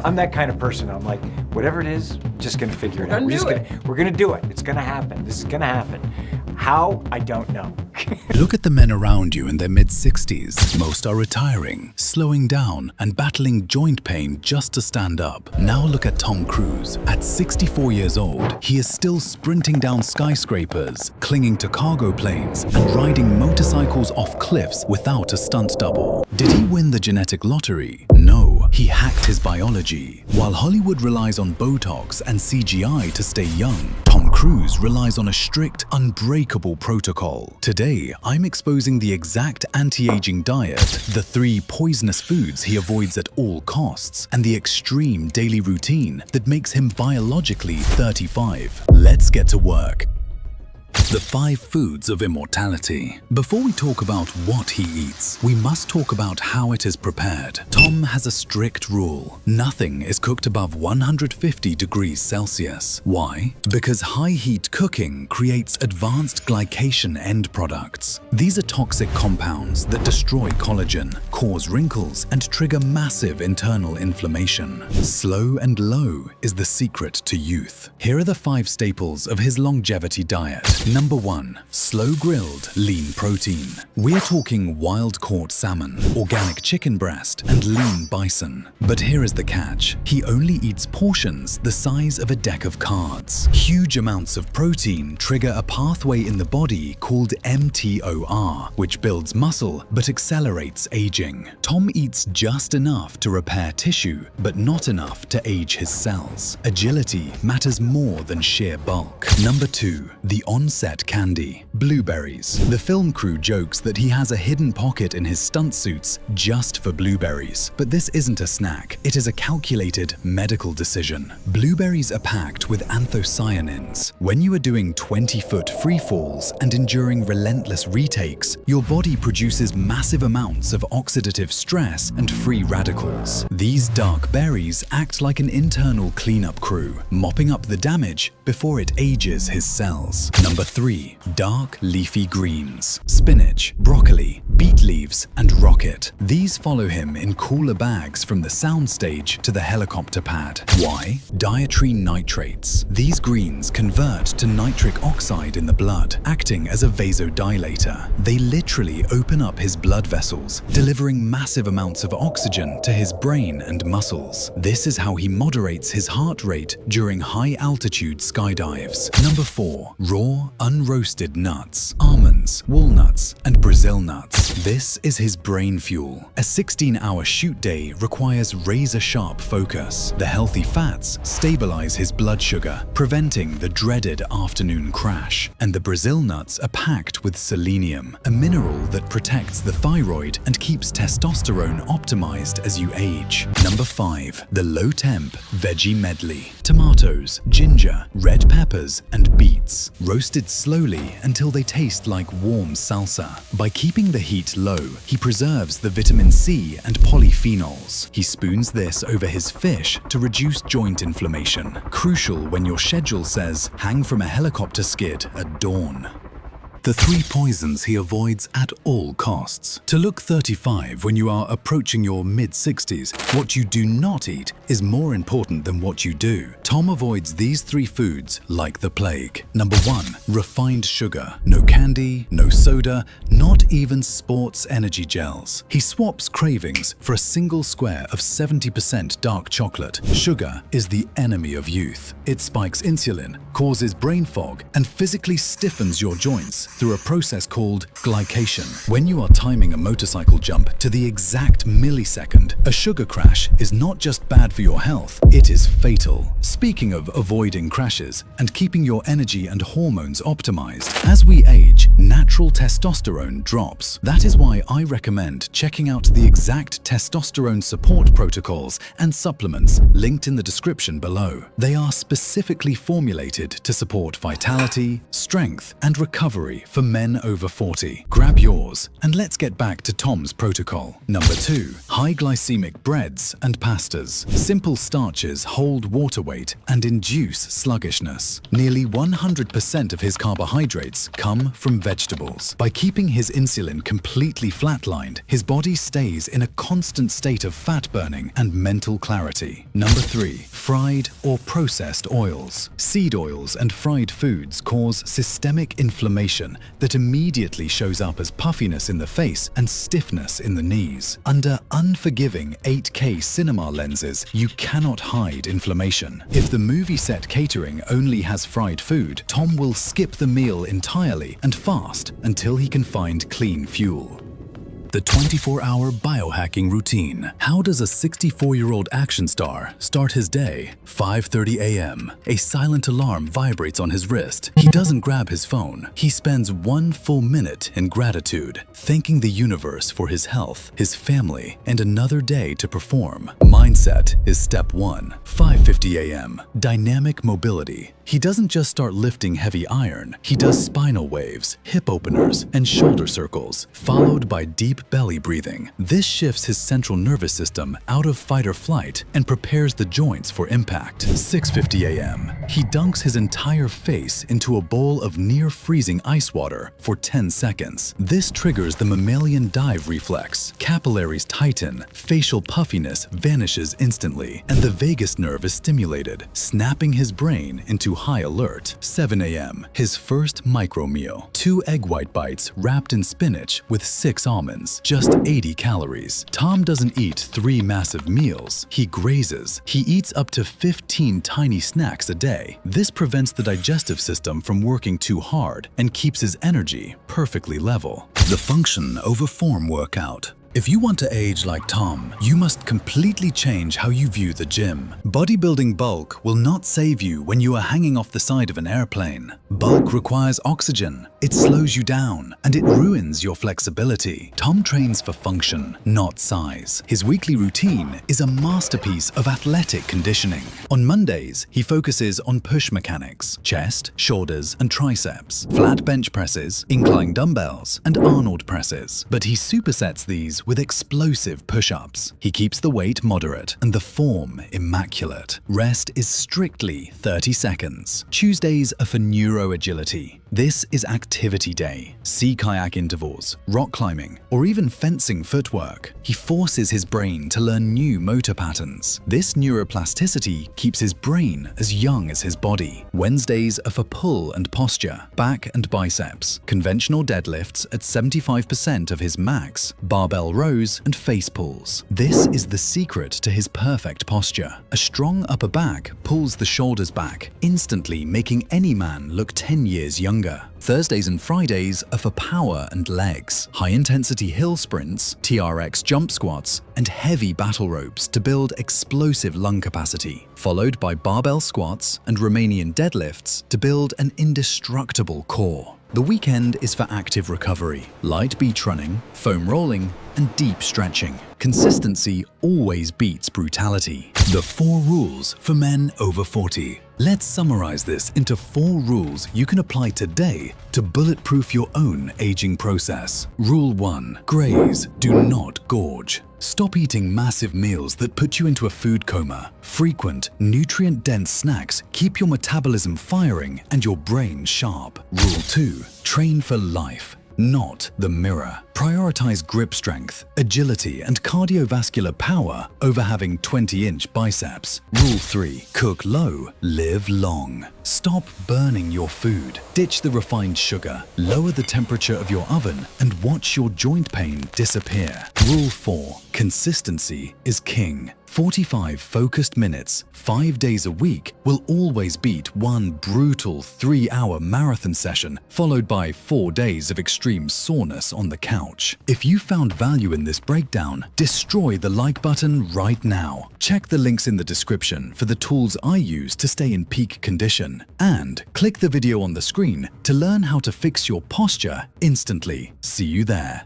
I'm that kind of person. I'm like, whatever it is, just gonna figure it out. We're gonna do it. It's gonna happen. This is gonna happen. How? I don't know. Look at the men around you in their mid-60s. Most are retiring, slowing down, and battling joint pain just to stand up. Now look at Tom Cruise. At 64 years old, he is still sprinting down skyscrapers, clinging to cargo planes, and riding motorcycles off cliffs without a stunt double. Did he win the genetic lottery? No, he hacked his biology. While Hollywood relies on Botox and CGI to stay young, Tom Cruise relies on a strict, unbreakable protocol. Today, I'm exposing the exact anti-aging diet, the 3 poisonous foods he avoids at all costs, and the extreme daily routine that makes him biologically 35. Let's get to work. The 5 foods of immortality. Before we talk about what he eats, we must talk about how it is prepared. Tom has a strict rule. Nothing is cooked above 150 degrees Celsius. Why? Because high heat cooking creates advanced glycation end products. These are toxic compounds that destroy collagen, cause wrinkles, and trigger massive internal inflammation. Slow and low is the secret to youth. Here are the 5 staples of his longevity diet. Number 1. Slow grilled lean protein. We're talking wild-caught salmon, organic chicken breast, and lean bison. But here is the catch. He only eats portions the size of a deck of cards. Huge amounts of protein trigger a pathway in the body called mTOR, which builds muscle but accelerates aging. Tom eats just enough to repair tissue, but not enough to age his cells. Agility matters more than sheer bulk. Number 2. The onset candy. Blueberries. The film crew jokes that he has a hidden pocket in his stunt suits just for blueberries. But this isn't a snack. It is a calculated medical decision. Blueberries are packed with anthocyanins. When you are doing 20-foot free falls and enduring relentless retakes, your body produces massive amounts of oxidative stress and free radicals. These dark berries act like an internal cleanup crew, mopping up the damage before it ages his cells. Number 3. Dark leafy greens. Spinach, broccoli, beet leaves, and rocket. These follow him in cooler bags from the soundstage to the helicopter pad. Why? Dietary nitrates. These greens convert to nitric oxide in the blood, acting as a vasodilator. They literally open up his blood vessels, delivering massive amounts of oxygen to his brain and muscles. This is how he moderates his heart rate during high-altitude skydives. Number 4. Raw, unroasted nuts. Almonds, walnuts, and Brazil nuts. This is his brain fuel. A 16-hour shoot day requires razor-sharp focus. The healthy fats stabilize his blood sugar, preventing the dreaded afternoon crash. And the Brazil nuts are packed with selenium, a mineral that protects the thyroid and keeps testosterone optimized as you age. Number 5. The low-temp veggie medley. Tomatoes, ginger, red peppers, and beets. Roasted slowly until they taste like warm salsa. By keeping the heat low, he preserves the vitamin C and polyphenols. He spoons this over his fish to reduce joint inflammation. Crucial when your schedule says hang from a helicopter skid at dawn. The 3 poisons he avoids at all costs. To look 35 when you are approaching your mid-60s, what you do not eat is more important than what you do. Tom avoids these 3 foods like the plague. Number 1. Refined sugar. No candy, no soda, not even sports energy gels. He swaps cravings for a single square of 70% dark chocolate. Sugar is the enemy of youth. It spikes insulin, causes brain fog, and physically stiffens your joints through a process called glycation. When you are timing a motorcycle jump to the exact millisecond, a sugar crash is not just bad for your health, it is fatal. Speaking of avoiding crashes and keeping your energy and hormones optimized, as we age, natural testosterone drops. That is why I recommend checking out the exact testosterone support protocols and supplements linked in the description below. They are specifically formulated to support vitality, strength, and recovery for men over 40. Grab yours and let's get back to Tom's protocol. Number 2. High glycemic breads and pastas. Simple starches hold water weight weight and induce sluggishness. Nearly 100% of his carbohydrates come from vegetables. By keeping his insulin completely flatlined, his body stays in a constant state of fat burning and mental clarity. Number 3. Fried or processed oils. Seed oils and fried foods cause systemic inflammation that immediately shows up as puffiness in the face and stiffness in the knees. Under unforgiving 8K cinema lenses, you cannot hide inflammation. If the movie set catering only has fried food, Tom will skip the meal entirely and fast until he can find clean fuel. The 24-hour biohacking routine. How does a 64-year-old action star start his day? 5:30 a.m. A silent alarm vibrates on his wrist. He doesn't grab his phone. He spends 1 full minute in gratitude, thanking the universe for his health, his family, and another day to perform. Mindset is step 1. 5:50 a.m. Dynamic mobility. He doesn't just start lifting heavy iron. He does spinal waves, hip openers, and shoulder circles, followed by deep belly breathing. This shifts his central nervous system out of fight or flight and prepares the joints for impact. 6:50 a.m. He dunks his entire face into a bowl of near-freezing ice water for 10 seconds. This triggers the mammalian dive reflex. Capillaries tighten, facial puffiness vanishes instantly, and the vagus nerve is stimulated, snapping his brain into high alert. 7 a.m. His first micro meal. 2 egg white bites wrapped in spinach with 6 almonds. Just 80 calories. Tom doesn't eat 3 massive meals. He grazes. He eats up to 15 tiny snacks a day. This prevents the digestive system from working too hard and keeps his energy perfectly level. The function over form workout. If you want to age like Tom, you must completely change how you view the gym. Bodybuilding bulk will not save you when you are hanging off the side of an airplane. Bulk requires oxygen, it slows you down, and it ruins your flexibility. Tom trains for function, not size. His weekly routine is a masterpiece of athletic conditioning. On Mondays, he focuses on push mechanics, chest, shoulders, and triceps, flat bench presses, incline dumbbells, and Arnold presses. But he supersets these with explosive push-ups. He keeps the weight moderate and the form immaculate. Rest is strictly 30 seconds. Tuesdays are for neuro agility. This is activity day. Sea kayak intervals, rock climbing, or even fencing footwork. He forces his brain to learn new motor patterns. This neuroplasticity keeps his brain as young as his body. Wednesdays are for pull and posture, back and biceps, conventional deadlifts at 75% of his max, barbell rows, and face pulls. This is the secret to his perfect posture. A strong upper back pulls the shoulders back, instantly making any man look 10 years younger. Thursdays and Fridays are for power and legs. High-intensity hill sprints, TRX jump squats, and heavy battle ropes to build explosive lung capacity, followed by barbell squats and Romanian deadlifts to build an indestructible core. The weekend is for active recovery, light beach running, foam rolling, and deep stretching. Consistency always beats brutality. The 4 rules for men over 40. Let's summarize this into 4 rules you can apply today to bulletproof your own aging process. Rule 1. Graze, do not gorge. Stop eating massive meals that put you into a food coma. Frequent, nutrient-dense snacks keep your metabolism firing and your brain sharp. Rule 2. Train for life, not the mirror. Prioritize grip strength, agility, and cardiovascular power over having 20-inch biceps. Rule 3. Cook low, live long. Stop burning your food. Ditch the refined sugar, lower the temperature of your oven, and watch your joint pain disappear. Rule 4. Consistency is king. 45 focused minutes, 5 days a week will always beat one brutal 3-hour marathon session followed by 4 days of extreme soreness on the couch. If you found value in this breakdown, destroy the like button right now. Check the links in the description for the tools I use to stay in peak condition. And click the video on the screen to learn how to fix your posture instantly. See you there.